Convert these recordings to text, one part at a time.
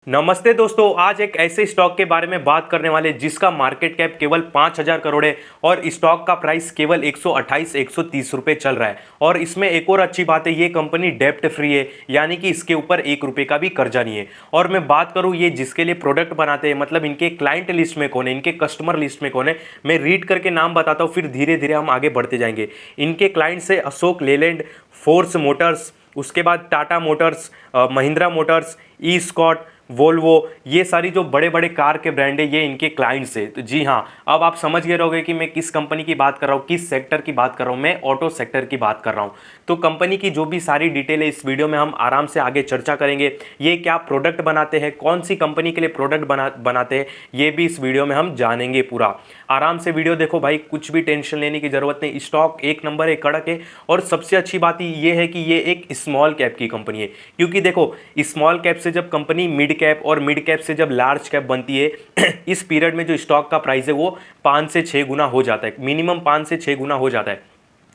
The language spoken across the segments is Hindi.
नमस्ते दोस्तों, आज एक ऐसे स्टॉक के बारे में बात करने वाले जिसका मार्केट कैप केवल 5,000 करोड़ है और स्टॉक का प्राइस केवल 128-130 रुपए चल रहा है। और इसमें एक और अच्छी बात है, ये कंपनी डेप्ट फ्री है, यानी कि इसके ऊपर 1 रुपए का भी कर्जा नहीं है। और मैं बात करूं ये जिसके लिए प्रोडक्ट बनाते हैं, मतलब इनके क्लाइंट लिस्ट में कौन है, इनके कस्टमर लिस्ट में कौन है, मैं रीड करके नाम बताता हूँ, फिर धीरे धीरे हम आगे बढ़ते जाएंगे। इनके क्लाइंट से अशोक लेलैंड, फोर्स मोटर्स, उसके बाद टाटा मोटर्स, महिंद्रा मोटर्स, ई स्कॉट, वोल्वो, ये सारी जो बड़े बड़े कार के ब्रांड है ये इनके क्लाइंट्स है। तो जी हाँ, अब आप समझ गए रहोगे कि मैं किस कंपनी की बात कर रहा हूँ, किस सेक्टर की बात कर रहा हूँ। मैं ऑटो सेक्टर की बात कर रहा हूँ। तो कंपनी की जो भी सारी डिटेल है इस वीडियो में हम आराम से आगे चर्चा करेंगे। ये क्या प्रोडक्ट बनाते हैं, कौन सी कंपनी के लिए प्रोडक्ट बनाते हैं, ये भी इस वीडियो में हम जानेंगे पूरा। आराम से वीडियो देखो भाई, कुछ भी टेंशन लेने की जरूरत नहीं। स्टॉक एक नंबर है, कड़क है। और सबसे अच्छी बात ये है कि ये एक स्मॉल कैप की कंपनी है, क्योंकि देखो स्मॉल कैप से जब कंपनी मिड कैप और मिड कैप से जब लार्ज कैप बनती है इस पीरियड में जो स्टॉक का प्राइस है वो 5 से 6 गुना हो जाता है, मिनिमम 5 से 6 गुना हो जाता है।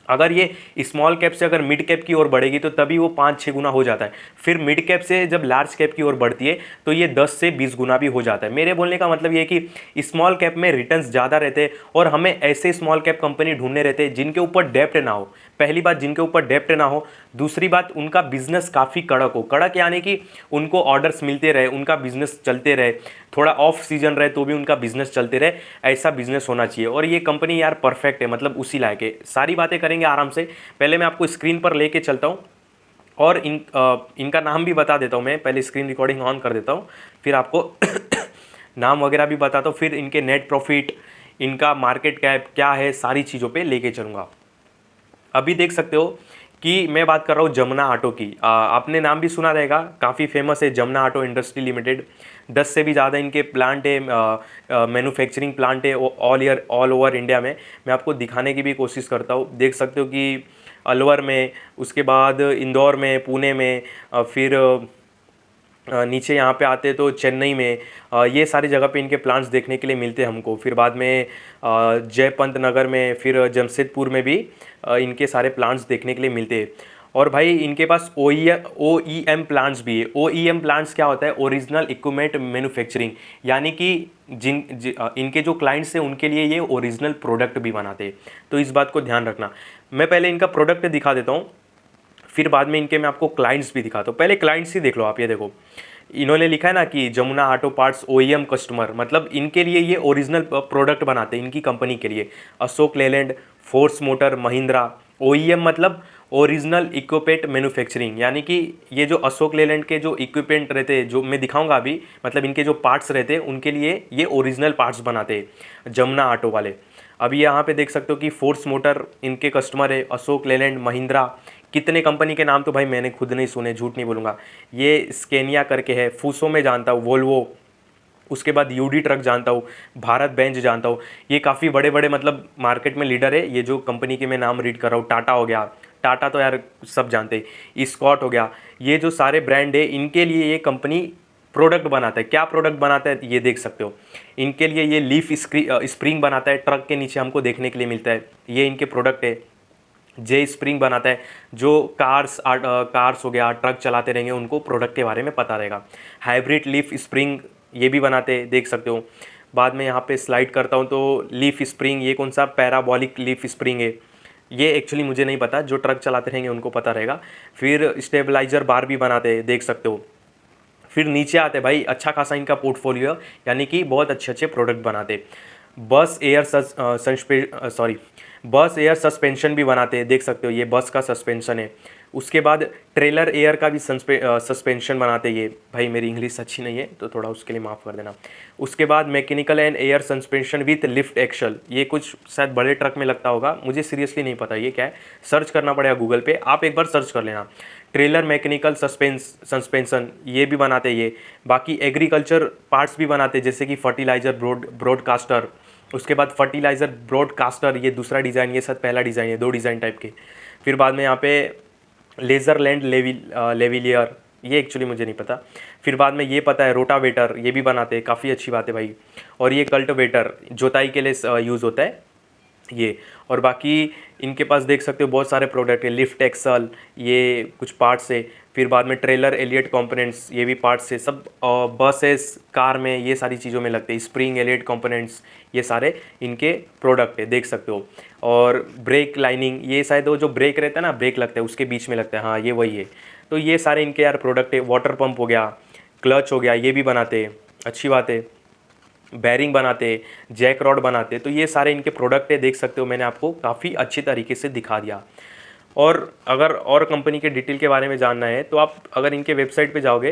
अगर ये स्मॉल कैप से अगर मिड कैप की ओर बढ़ेगी तो तभी वो 5-6 गुना हो जाता है। फिर मिड कैप से जब लार्ज कैप की ओर बढ़ती है तो ये 10 से 20 गुना भी हो जाता है। मेरे बोलने का मतलब ये है कि स्मॉल कैप में रिटर्न्स ज़्यादा रहते हैं और हमें ऐसे स्मॉल कैप कंपनी ढूंढने रहते हैं जिनके ऊपर डेप्ट ना हो। पहली बात, जिनके ऊपर डेप्ट ना हो। दूसरी बात, उनका बिजनेस काफ़ी कड़क हो। कड़क यानी कि उनको ऑर्डर्स मिलते रहे, उनका बिजनेस चलते रहे, थोड़ा ऑफ सीजन रहे तो भी उनका बिजनेस चलते रहे, ऐसा बिजनेस होना चाहिए। और ये कंपनी यार परफेक्ट है, मतलब उसी लायक है। सारी बातें करेंगे आराम से। पहले मैं आपको स्क्रीन पर लेके चलता हूँ और इनका नाम भी बता देता हूँ। मैं पहले स्क्रीन रिकॉर्डिंग ऑन कर देता हूँ, फिर आपको नाम वगैरह भी बताता हूँ, फिर इनके नेट प्रॉफिट, इनका मार्केट कैप क्या है, सारी चीज़ों पे लेके चलूँगा। अभी देख सकते हो कि मैं बात कर रहा हूँ जमुना ऑटो की। आपने नाम भी सुना रहेगा, काफ़ी फेमस है जमुना ऑटो इंडस्ट्री लिमिटेड। 10 से भी ज़्यादा इनके प्लांट है, मैन्युफैक्चरिंग प्लांट है ऑल ओवर इंडिया में। मैं आपको दिखाने की भी कोशिश करता हूँ। देख सकते हो कि अलवर में, उसके बाद इंदौर में, पुणे में, फिर नीचे यहाँ पे आते तो चेन्नई में, ये सारी जगह पे इनके प्लांट्स देखने के लिए मिलते हैं हमको। फिर बाद में जयपंत नगर में, फिर जमशेदपुर में भी इनके सारे प्लांट्स देखने के लिए मिलते हैं। और भाई इनके पास OEM प्लांट्स भी है। OEM प्लांट्स क्या होता है? ओरिजिनल इक्विपमेंट मैन्युफैक्चरिंग, यानी कि इनके जो क्लाइंट्स हैं उनके लिए ये ओरिजिनल प्रोडक्ट भी बनाते हैं। तो इस बात को ध्यान रखना। मैं पहले इनका प्रोडक्ट दिखा देता हूँ, फिर बाद में इनके मैं आपको क्लाइंट्स भी दिखाता हूँ। पहले क्लाइंट्स ही देख लो आप। ये देखो, इन्होंने लिखा है ना कि Jamuna auto parts OEM customer, मतलब इनके लिए ये ओरिजिनल प्रोडक्ट बनाते हैं, इनकी कंपनी के लिए। Ashok Leyland, force motor, Mahindra. OEM मतलब ओरिजिनल इक्विपमेंट मैन्युफैक्चरिंग, यानी कि ये जो अशोक लेलैंड के जो इक्विपमेंट रहते हैं, जो मैं दिखाऊंगा अभी, मतलब इनके जो पार्ट्स रहते हैं उनके लिए ये ओरिजिनल पार्ट्स बनाते हैं जमुना ऑटो वाले। अभी यहाँ पे देख सकते हो कि फोर्स मोटर इनके कस्टमर है, अशोक लेलैंड, महिंद्रा। कितने कंपनी के नाम तो भाई मैंने खुद नहीं सुने, झूठ नहीं बोलूँगा। ये स्केनिया करके है, फूसो में जानता हूँ, वोल्वो, उसके बाद यूडी ट्रक जानता हूँ, भारत बेंज जानता हूँ। ये काफ़ी बड़े बड़े मतलब मार्केट में लीडर है। ये जो कंपनी के मैं नाम रीड कर रहा हूँ, टाटा हो गया, टाटा तो यार सब जानते हैं, स्कॉट हो गया, ये जो सारे ब्रांड है इनके लिए ये कंपनी प्रोडक्ट बनाता है। क्या प्रोडक्ट बनाता है ये देख सकते हो। इनके लिए ये लीफ स्प्रिंग बनाता है, ट्रक के नीचे हमको देखने के लिए मिलता है, ये इनके प्रोडक्ट है। जे स्प्रिंग बनाता है, जो कार्स हो गया, ट्रक चलाते रहेंगे उनको प्रोडक्ट के बारे में पता रहेगा। हाइब्रिड लीफ स्प्रिंग ये भी बनाते हैं, देख सकते हो। बाद में यहाँ पे स्लाइड करता हूँ तो लीफ स्प्रिंग, ये कौन सा पैराबॉलिक लीफ स्प्रिंग है, ये एक्चुअली मुझे नहीं पता, जो ट्रक चलाते रहेंगे उनको पता रहेगा। फिर स्टेबलाइजर बार भी बनाते हैं, देख सकते हो। फिर नीचे आते भाई, अच्छा खासा इनका पोर्टफोलियो, यानी कि बहुत अच्छे अच्छे प्रोडक्ट बनाते। बस एयर बस एयर सस्पेंशन भी बनाते हैं, देख सकते हो, ये बस का सस्पेंशन है। उसके बाद ट्रेलर एयर का भी सस्पेंशन बनाते हैं ये। भाई मेरी इंग्लिश अच्छी नहीं है तो थोड़ा उसके लिए माफ़ कर देना। उसके बाद mechanical and air suspension with lift axle, ये कुछ शायद बड़े ट्रक में लगता होगा, मुझे सीरियसली नहीं पता ये क्या है, सर्च करना पड़ेगा गूगल पे, आप एक बार सर्च कर लेना। ट्रेलर मैकेनिकल सस्पेंशन ये भी बनाते हैं ये। बाकी एग्रीकल्चर पार्ट्स भी बनाते हैं, जैसे कि फर्टिलाइजर ब्रॉडकास्टर। उसके बाद फर्टिलाइजर ब्रॉडकास्टर, ये दूसरा डिज़ाइन, ये शायद पहला डिज़ाइन है, 2 डिज़ाइन टाइप के। फिर बाद में यहाँ पे लेज़र लैंड लेविलियर, ये एक्चुअली मुझे नहीं पता। फिर बाद में ये पता है रोटावेटर, ये भी बनाते हैं, काफ़ी अच्छी बात है भाई। और ये कल्टिवेटर, जोताई के लिए यूज़ होता है ये। और बाकी इनके पास देख सकते हो बहुत सारे प्रोडक्ट है, लिफ्ट एक्सल, ये कुछ पार्ट्स है। फिर बाद में ट्रेलर एलियट कंपोनेंट्स, ये भी पार्ट्स है सब। बसेस कार में ये सारी चीज़ों में लगते हैं। स्प्रिंग एलियट कंपोनेंट्स, ये सारे इनके प्रोडक्ट है, देख सकते हो। और ब्रेक लाइनिंग, ये शायद वो जो ब्रेक रहता है ना, ब्रेक लगता है उसके बीच में लगता है, हाँ ये वही है। तो ये सारे इनके यार प्रोडक्ट है। वाटर पंप हो गया, क्लच हो गया, ये भी बनाते हैं, अच्छी बात है। बैरिंग बनाते, जैक रॉड बनाते, तो ये सारे इनके प्रोडक्ट है, देख सकते हो। मैंने आपको काफ़ी अच्छी तरीके से दिखा दिया। और अगर और कंपनी के डिटेल के बारे में जानना है तो आप अगर इनके वेबसाइट पे जाओगे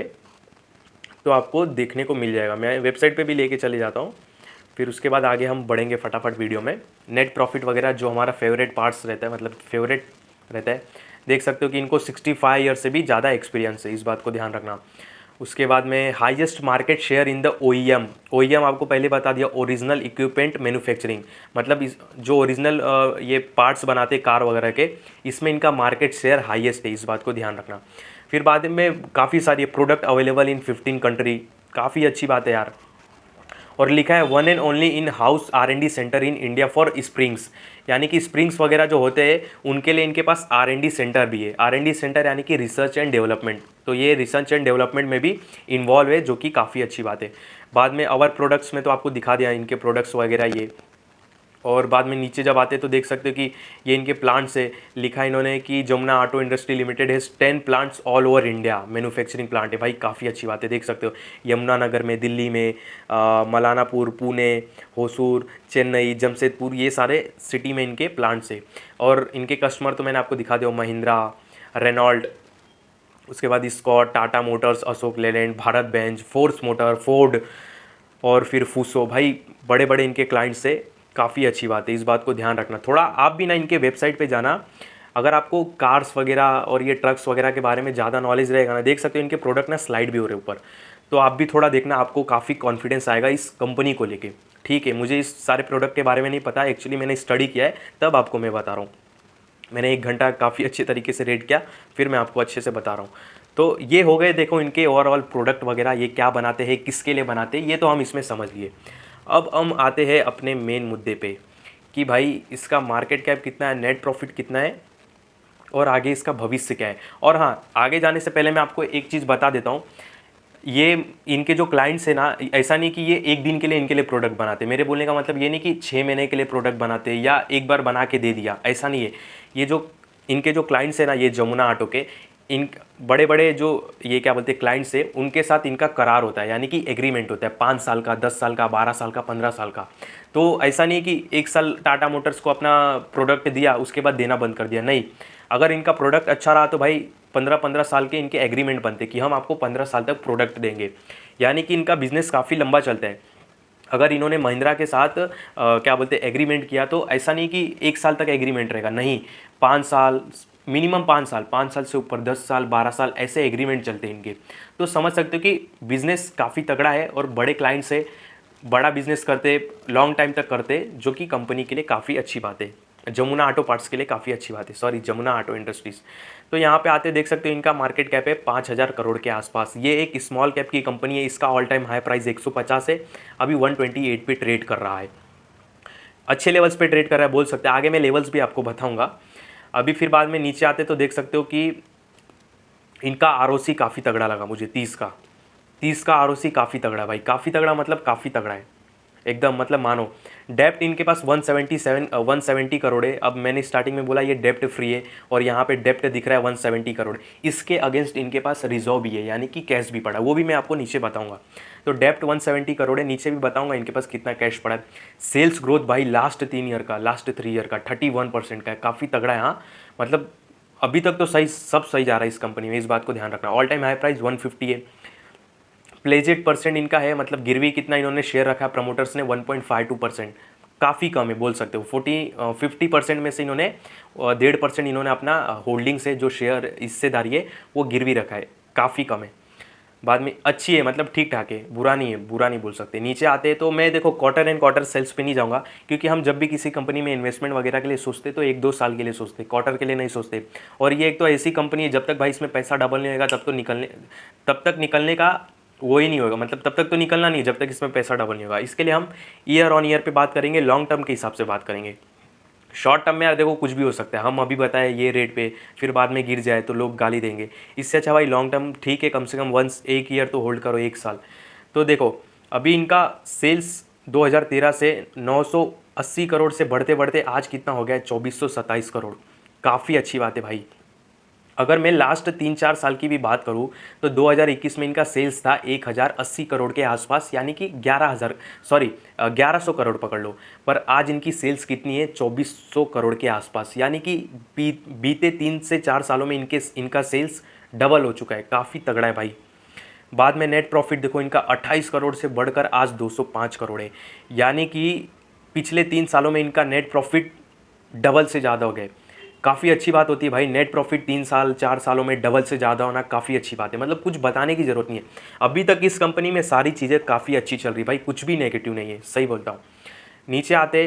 तो आपको देखने को मिल जाएगा। मैं वेबसाइट पे भी लेके चले जाता हूँ, फिर उसके बाद आगे हम बढ़ेंगे फटाफट वीडियो में। नेट प्रॉफिट वगैरह जो हमारा फेवरेट पार्ट्स रहता है, मतलब फेवरेट रहता है, देख सकते हो कि इनको 65 ईयर से भी ज़्यादा एक्सपीरियंस है, इस बात को ध्यान रखना। उसके बाद में highest market share in the OEM. OEM आपको पहले बता दिया, ओरिजिनल इक्विपमेंट मैन्युफैक्चरिंग, मतलब इस जो ओरिजिनल ये पार्ट्स बनाते कार वगैरह के, इसमें इनका मार्केट शेयर हाईएस्ट है, इस बात को ध्यान रखना। फिर बाद में काफ़ी सारी प्रोडक्ट अवेलेबल इन 15 कंट्री, काफ़ी अच्छी बात है यार। और लिखा है one and only in house R&D centre in India for springs, यानी कि स्प्रिंग्स वगैरह जो होते हैं उनके लिए इनके पास R&D सेंटर भी है। R&D सेंटर यानी कि रिसर्च एंड डेवलपमेंट, तो ये रिसर्च एंड डेवलपमेंट में भी इन्वॉल्व है, जो कि काफ़ी अच्छी बात है। बाद में अवर प्रोडक्ट्स में तो आपको दिखा दिया इनके प्रोडक्ट्स वगैरह ये। और बाद में नीचे जब आते हैं तो देख सकते हो कि ये इनके प्लांट्स है। लिखा इन्होंने कि Jamuna auto industry limited has 10 plants all over India, manufacturing plant है भाई, काफ़ी अच्छी बात है। देख सकते हो यमुनानगर में, दिल्ली में, मलानापुर, पुणे, होसूर, चेन्नई, जमशेदपुर, ये सारे सिटी में इनके प्लांट्स है। और इनके कस्टमर तो मैंने आपको दिखा दिया, महिंद्रा, रेनॉल्ट, उसके बाद स्कॉट, Tata Motors, Ashok Leyland, Bharat Benz, Force Motor, Ford, और फिर फूसो, भाई बड़े बड़े इनके क्लाइंट्स से, काफ़ी अच्छी बात है, इस बात को ध्यान रखना। थोड़ा आप भी ना इनके वेबसाइट पे जाना, अगर आपको कार्स वगैरह और ये ट्रक्स वगैरह के बारे में ज़्यादा नॉलेज रहेगा ना, देख सकते हो इनके प्रोडक्ट ना स्लाइड भी हो रहे ऊपर, तो आप भी थोड़ा देखना, आपको काफ़ी कॉन्फिडेंस आएगा इस कंपनी को लेके। ठीक है, मुझे इस सारे प्रोडक्ट के बारे में नहीं पता एक्चुअली, मैंने स्टडी किया है तब आपको मैं बता रहा हूँ। मैंने 1 घंटा काफ़ी अच्छे तरीके से रेड किया, फिर मैं आपको अच्छे से बता रहा हूँ। तो ये हो गए, देखो इनके ओवरऑल प्रोडक्ट वगैरह, ये क्या बनाते हैं, किसके लिए बनाते हैं, ये तो हम इसमें समझ लिए। अब हम आते हैं अपने मेन मुद्दे पे कि भाई इसका मार्केट कैप कितना है, नेट प्रॉफिट कितना है, और आगे इसका भविष्य क्या है। और हाँ, आगे जाने से पहले मैं आपको एक चीज़ बता देता हूँ, ये इनके जो क्लाइंट्स है ना, ऐसा नहीं कि ये एक दिन के लिए इनके लिए प्रोडक्ट बनाते। मेरे बोलने का मतलब ये नहीं कि 6 महीने के लिए प्रोडक्ट बनाते या एक बार बना के दे दिया, ऐसा नहीं है। ये जो इनके जो क्लाइंट्स है ना, ये जमुना ऑटो के, इन बड़े बड़े जो ये क्या बोलते हैं क्लाइंट्स है, उनके साथ इनका करार होता है, यानी कि एग्रीमेंट होता है 5 साल का, 10 साल का, 12 साल का, 15 साल का। तो ऐसा नहीं कि एक साल टाटा मोटर्स को अपना प्रोडक्ट दिया उसके बाद देना बंद कर दिया, नहीं। अगर इनका प्रोडक्ट अच्छा रहा तो भाई 15-15 साल के इनके एग्रीमेंट बनते कि हम आपको 15 साल तक प्रोडक्ट देंगे, यानी कि इनका बिजनेस काफ़ी लंबा चलता है। अगर इन्होंने महिंद्रा के साथ क्या बोलते हैं एग्रीमेंट किया, तो ऐसा नहीं कि 1 साल तक एग्रीमेंट रहेगा, नहीं, 5 साल मिनिमम, 5 साल, 5 साल से ऊपर 10 साल, 12 साल, ऐसे एग्रीमेंट चलते हैं इनके। तो समझ सकते हो कि बिज़नेस काफ़ी तगड़ा है और बड़े क्लाइंट से बड़ा बिजनेस करते, लॉन्ग टाइम तक करते, जो कि कंपनी के लिए काफ़ी अच्छी बात है, जमुना ऑटो पार्ट्स के लिए काफ़ी अच्छी बात है, सॉरी जमुना ऑटो इंडस्ट्रीज़। तो यहाँ पे आते देख सकते हो इनका मार्केट कैप है 5,000 करोड़ के आसपास। ये एक स्मॉल कैप की कंपनी है, इसका ऑल टाइम हाई प्राइस 150 है, अभी 128 पे ट्रेड कर रहा है, अच्छे लेवल्स पे ट्रेड कर रहा है बोल सकते हैं। आगे मैं लेवल्स भी आपको बताऊंगा। अभी फिर बाद में नीचे आते तो देख सकते हो कि इनका ROC काफ़ी तगड़ा लगा मुझे, 30 का ROC काफ़ी तगड़ा भाई, काफ़ी तगड़ा मतलब काफ़ी तगड़ा है एकदम, मतलब मानो। डेप्ट इनके पास 170 करोड़ है। अब मैंने स्टार्टिंग में बोला ये डेप्ट फ्री है, और यहाँ पे डेप्ट दिख रहा है 170 करोड़। इसके अगेंस्ट इनके पास रिजर्व भी है, यानी कि कैश भी पड़ा, वो भी मैं आपको नीचे बताऊंगा। तो डेप्ट 170 करोड़ है, नीचे भी बताऊंगा इनके पास कितना कैश पड़ा है। सेल्स ग्रोथ भाई लास्ट 3 ईयर का, लास्ट 3 ईयर का 31% का है, काफ़ी तगड़ा है। हाँ, मतलब अभी तक तो सही, सब सही जा रहा है इस कंपनी में, इस बात को ध्यान रखना। ऑल टाइम हाई प्राइस 150 है। प्लेजेड परसेंट इनका है, मतलब गिरवी कितना इन्होंने शेयर रखा है प्रमोटर्स ने, 1.52%, काफ़ी कम है बोल सकते हो। 50% में से इन्होंने 1.5% इन्होंने अपना होल्डिंग से जो शेयर हिस्सेदारी है वो गिरवी रखा है, काफ़ी कम है। बाद में अच्छी है, मतलब ठीक ठाक है, बुरा नहीं है, बुरा नहीं बोल सकते। नीचे आते हैं तो मैं देखो क्वार्टर एंड क्वार्टर सेल्स पे नहीं जाऊंगा, क्योंकि हम जब भी किसी कंपनी में इन्वेस्टमेंट वगैरह के लिए सोचते तो 1-2 साल के लिए सोचते, क्वार्टर के लिए नहीं सोचते। और ये एक तो ऐसी कंपनी है, जब तक भाई इसमें पैसा डबल नहीं होगा तब तक निकलने का वो ही नहीं होगा, मतलब तब तक तो निकलना नहीं जब तक इसमें पैसा डबल नहीं होगा। इसके लिए हम ईयर ऑन ईयर पे बात करेंगे, लॉन्ग टर्म के हिसाब से बात करेंगे। शॉर्ट टर्म में यार देखो कुछ भी हो सकता है, हम अभी बताए ये रेट पे, फिर बाद में गिर जाए तो लोग गाली देंगे। इससे अच्छा भाई लॉन्ग टर्म ठीक है, कम से कम वंस एक ईयर तो होल्ड करो, एक साल। तो देखो अभी इनका सेल्स 2013 से 980 करोड़ से बढ़ते बढ़ते आज कितना हो गया है, 2427 करोड़। काफ़ी अच्छी बात है भाई। अगर मैं लास्ट 3-4 साल की भी बात करूं तो 2021 में इनका सेल्स था 1080 करोड़ के आसपास, यानी कि 1100 करोड़ पकड़ लो। पर आज इनकी सेल्स कितनी है, 2400 करोड़ के आसपास, यानी कि बीते 3 से 4 सालों में इनका सेल्स डबल हो चुका है। काफ़ी तगड़ा है भाई। बाद में नेट प्रॉफिट देखो इनका 28 करोड़ से बढ़कर आज 205 करोड़ है, यानी कि पिछले 3 सालों में इनका नेट प्रॉफिट डबल से ज़्यादा हो गए। काफ़ी अच्छी बात होती है भाई, नेट प्रॉफिट 3 साल 4 सालों में डबल से ज़्यादा होना काफ़ी अच्छी बात है, मतलब कुछ बताने की ज़रूरत नहीं है। अभी तक इस कंपनी में सारी चीज़ें काफ़ी अच्छी चल रही भाई, कुछ भी नेगेटिव नहीं है, सही बोलता हूँ। नीचे आते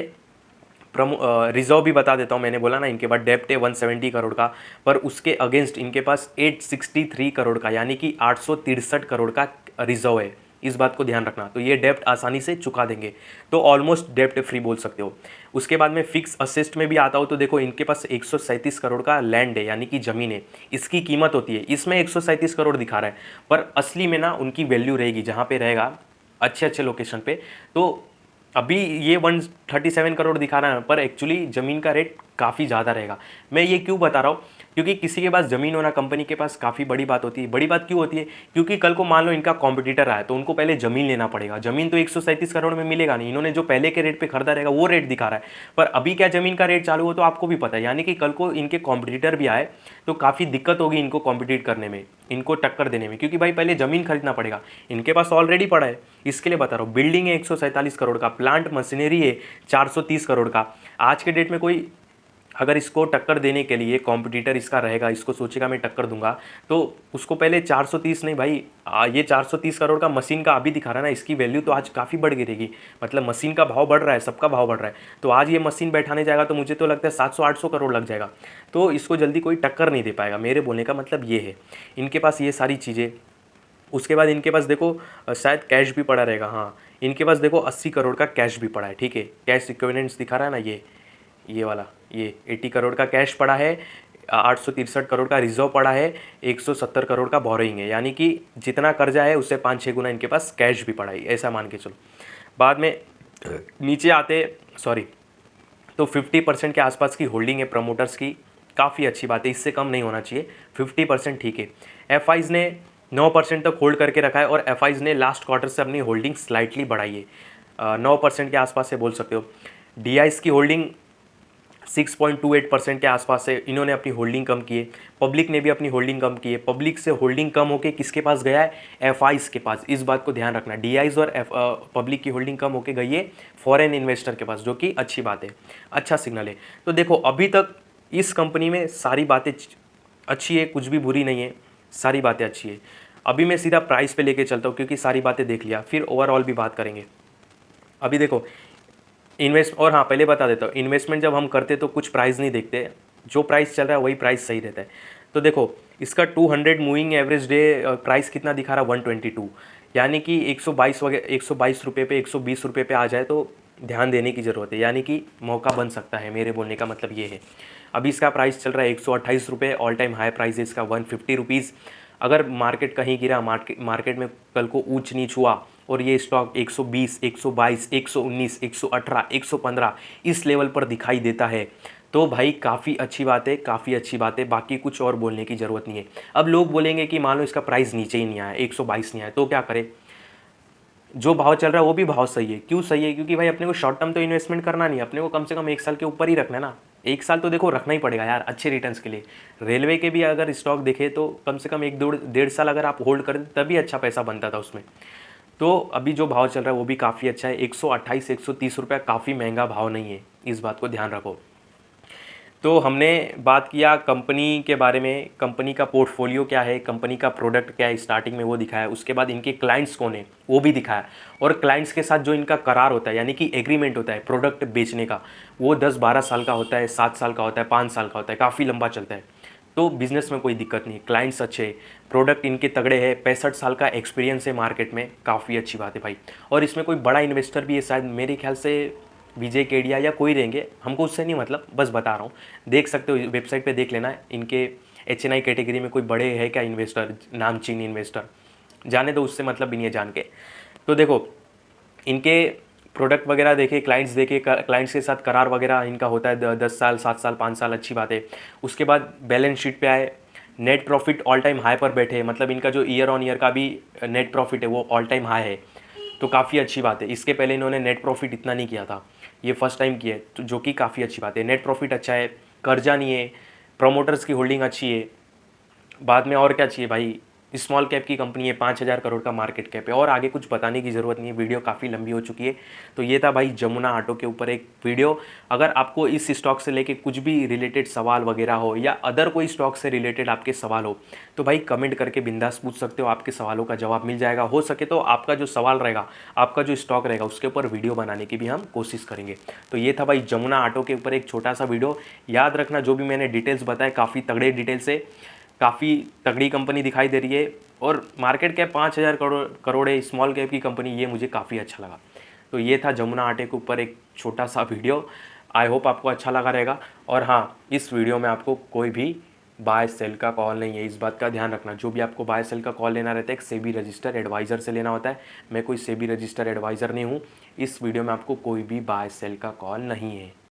रिजर्व भी बता देता हूँ, मैंने बोला ना इनके बाद डेप्ट है 170 करोड़ का, पर उसके अगेंस्ट इनके पास 863 करोड़ का, यानी कि 863 करोड़ का रिजर्व है। इस बात को ध्यान रखना, तो ये डेप्ट आसानी से चुका देंगे, तो ऑलमोस्ट डेप्ट फ्री बोल सकते हो। उसके बाद में फिक्स असेस्ट में भी आता हो तो देखो इनके पास 137 करोड़ का लैंड है, यानी कि ज़मीन है। इसकी कीमत होती है, इसमें 137 करोड़ दिखा रहा है, पर असली में ना उनकी वैल्यू रहेगी जहाँ पे रहेगा अच्छे अच्छे लोकेशन पे। तो अभी ये 137 करोड़ दिखा रहा है, पर एक्चुअली ज़मीन का रेट काफ़ी ज़्यादा रहेगा। मैं ये क्यों बता रहा हूँ, क्योंकि किसी के पास ज़मीन होना कंपनी के पास काफ़ी बड़ी बात होती है। बड़ी बात क्यों होती है, क्योंकि कल को मान लो इनका कॉम्पिटिटर आया तो उनको पहले ज़मीन लेना पड़ेगा। ज़मीन तो 137 करोड़ में मिलेगा नहीं, इन्होंने जो पहले के रेट पे खरीदा रहेगा वो रेट दिखा रहा है। पर अभी क्या ज़मीन का रेट चालू हो तो आपको भी पता है, यानी कि कल को इनके कॉम्पिटिटर भी आए तो काफ़ी दिक्कत होगी इनको कॉम्पिटिट करने में, इनको टक्कर देने में, क्योंकि भाई पहले ज़मीन खरीदना पड़ेगा। इनके पास ऑलरेडी पड़ा है, इसके लिए बता रहा हूँ। बिल्डिंग है 147 करोड़ का, प्लांट मशीनरी है 430 करोड़ का। आज के डेट में कोई अगर इसको टक्कर देने के लिए कॉम्पिटिटर इसका रहेगा, इसको सोचेगा मैं टक्कर दूंगा, तो उसको पहले 430 नहीं भाई, ये 430 करोड़ का मशीन का अभी दिखा रहा है ना, इसकी वैल्यू तो आज काफ़ी बढ़ गिरेगी। मतलब मशीन का भाव बढ़ रहा है, सबका भाव बढ़ रहा है, तो आज ये मशीन बैठाने जाएगा तो मुझे तो लगता है 700-800 करोड़ लग जाएगा। तो इसको जल्दी कोई टक्कर नहीं दे पाएगा, मेरे बोलने का मतलब ये है। इनके पास ये सारी चीज़ें। उसके बाद इनके पास देखो शायद कैश भी पड़ा रहेगा, हाँ इनके पास देखो 80 करोड़ का कैश भी पड़ा है, ठीक है। कैश इक्विवेलेंट्स दिखा रहा है ना, ये वाला, ये 80 करोड़ का कैश पड़ा है, 863 करोड़ का रिजर्व पड़ा है, 170 करोड़ का बोरोइंग है, यानी कि जितना कर्जा है उससे 5-6 गुना इनके पास कैश भी पड़ा है, ऐसा मान के चलो। बाद में नीचे आते तो 50% के आसपास की होल्डिंग है प्रमोटर्स की, काफ़ी अच्छी बात है, इससे कम नहीं होना चाहिए, 50% ठीक है। एफआईज ने 9% तक होल्ड करके रखा है, और एफआईज ने लास्ट क्वार्टर से अपनी होल्डिंग स्लाइटली बढ़ाई है, 9% के आसपास से बोल सकते हो। डीआईज की होल्डिंग 6.28% के आसपास से इन्होंने अपनी होल्डिंग कम की है। पब्लिक ने भी अपनी होल्डिंग कम की है। पब्लिक से होल्डिंग कम होकर किसके पास गया है, एफआईज के पास। इस बात को ध्यान रखना, डीआईज और पब्लिक की होल्डिंग कम होकर गई है फॉरेन इन्वेस्टर के पास, जो कि अच्छी बात है, अच्छा सिग्नल है। तो देखो अभी तक इस कंपनी में सारी बातें अच्छी है, कुछ भी बुरी नहीं है, सारी बातें अच्छी है। अभी मैं सीधा प्राइस पे लेके चलता हूँ, क्योंकि सारी बातें देख लिया, फिर ओवरऑल भी बात करेंगे। अभी देखो और हाँ पहले बता देता हूँ, इन्वेस्टमेंट जब हम करते तो कुछ प्राइस नहीं देखते, जो प्राइस चल रहा है वही प्राइस सही रहता है। तो देखो इसका 200 मूविंग एवरेज डे प्राइस कितना दिखा रहा है, 122, यानी कि 122 रुपये पे 120 रुपये पे आ जाए तो ध्यान देने की ज़रूरत है, यानी कि मौका बन सकता है, मेरे बोलने का मतलब ये है। अभी इसका प्राइस चल रहा है 128 रुपये, ऑल टाइम हाई प्राइस है इसका 150 रुपीज़। अगर मार्केट कहीं गिरा, मार्केट में कल को ऊंच नीच हुआ और ये स्टॉक 120, 122, 119, 118, 115 इस लेवल पर दिखाई देता है तो भाई काफ़ी अच्छी बात है, काफ़ी अच्छी बात है, बाकी कुछ और बोलने की ज़रूरत नहीं है। अब लोग बोलेंगे कि मान लो इसका प्राइस नीचे ही नहीं आया, 122 नहीं आया, तो क्या करें। जो भाव चल रहा है वो भी भाव सही है। क्यों सही है, क्योंकि भाई अपने को शॉर्ट टर्म तो इन्वेस्टमेंट करना नहीं, अपने को कम से कम 1 साल के ऊपर ही रखना है ना। 1 साल तो देखो रखना ही पड़ेगा यार, अच्छे रिटर्न्स के लिए। रेलवे के भी अगर स्टॉक देखे तो कम से कम 1-1.5 साल अगर आप होल्ड करें तभी अच्छा पैसा बनता था उसमें। तो अभी जो भाव चल रहा है वो भी काफ़ी अच्छा है, 128, 130 रुपये काफ़ी महंगा भाव नहीं है, इस बात को ध्यान रखो। तो हमने बात किया कंपनी के बारे में, कंपनी का पोर्टफोलियो क्या है, कंपनी का प्रोडक्ट क्या है, स्टार्टिंग में वो दिखाया। उसके बाद इनके क्लाइंट्स कौन है वो भी दिखाया, और क्लाइंट्स के साथ जो इनका करार होता है, यानी कि एग्रीमेंट होता है प्रोडक्ट बेचने का, वो 10-12 साल का होता है, 7 साल का होता है, 5 साल का होता है, काफ़ी लंबा चलता है। तो बिज़नेस में कोई दिक्कत नहीं, क्लाइंट्स अच्छे, प्रोडक्ट इनके तगड़े हैं, 65 साल का एक्सपीरियंस है मार्केट में, काफ़ी अच्छी बात है भाई। और इसमें कोई बड़ा इन्वेस्टर भी है शायद, मेरे ख्याल से विजय केडिया या कोई रहेंगे, हमको उससे नहीं मतलब, बस बता रहा हूँ। देख सकते हो, वेबसाइट पे देख लेना इनके HNI कैटेगरी में कोई बड़े है क्या इन्वेस्टर, नामचीन इन्वेस्टर, जाने दो, उससे मतलब भी नहीं है जान के। तो देखो इनके प्रोडक्ट वगैरह देखे, क्लाइंट्स देखे, क्लाइंट्स के साथ करार वगैरह इनका होता है 10 साल 7 साल 5 साल, अच्छी बात है। उसके बाद बैलेंस शीट पे आए, net profit all time high पर बैठे, मतलब इनका जो ईयर ऑन ईयर का भी नेट प्रॉफिट है वो ऑल टाइम हाई है, तो काफ़ी अच्छी बात है। इसके पहले इन्होंने नेट प्रॉफिट इतना नहीं किया था, ये फर्स्ट टाइम किया है, तो जो कि काफ़ी अच्छी बात है। नेट प्रॉफिट अच्छा है, कर्जा नहीं है, प्रमोटर्स की होल्डिंग अच्छी है, बाद में और क्या चाहिए भाई। स्मॉल कैप की कंपनी है, 5,000 करोड़ का मार्केट कैप है, और आगे कुछ बताने की ज़रूरत नहीं है, वीडियो काफ़ी लंबी हो चुकी है। तो ये था भाई जमुना ऑटो के ऊपर एक वीडियो। अगर आपको इस स्टॉक से लेके कुछ भी रिलेटेड सवाल वगैरह हो, या अदर कोई स्टॉक से रिलेटेड आपके सवाल हो, तो भाई कमेंट करके बिंदास पूछ सकते हो, आपके सवालों का जवाब मिल जाएगा। हो सके तो आपका जो सवाल रहेगा, आपका जो स्टॉक रहेगा, उसके ऊपर वीडियो बनाने की भी हम कोशिश करेंगे। तो ये था भाई जमुना ऑटो के ऊपर एक छोटा सा वीडियो। याद रखना जो भी मैंने डिटेल्स बताए काफ़ी तगड़े डिटेल्स है, काफ़ी तगड़ी कंपनी दिखाई दे रही है, और मार्केट कैप 5,000 करोड़ है, स्मॉल कैप की कंपनी, ये मुझे काफ़ी अच्छा लगा। तो ये था जमुना आटे के ऊपर एक छोटा सा वीडियो। आई होप आपको अच्छा लगा रहेगा। और हाँ, इस वीडियो में आपको कोई भी बाय सेल का कॉल नहीं है, इस बात का ध्यान रखना। जो भी आपको बाय सेल का कॉल लेना रहता है एक सेबी रजिस्टर एडवाइज़र से लेना होता है। मैं कोई सेबी रजिस्टर एडवाइज़र नहीं हूँ। इस वीडियो में आपको कोई भी बाय सेल का कॉल नहीं है।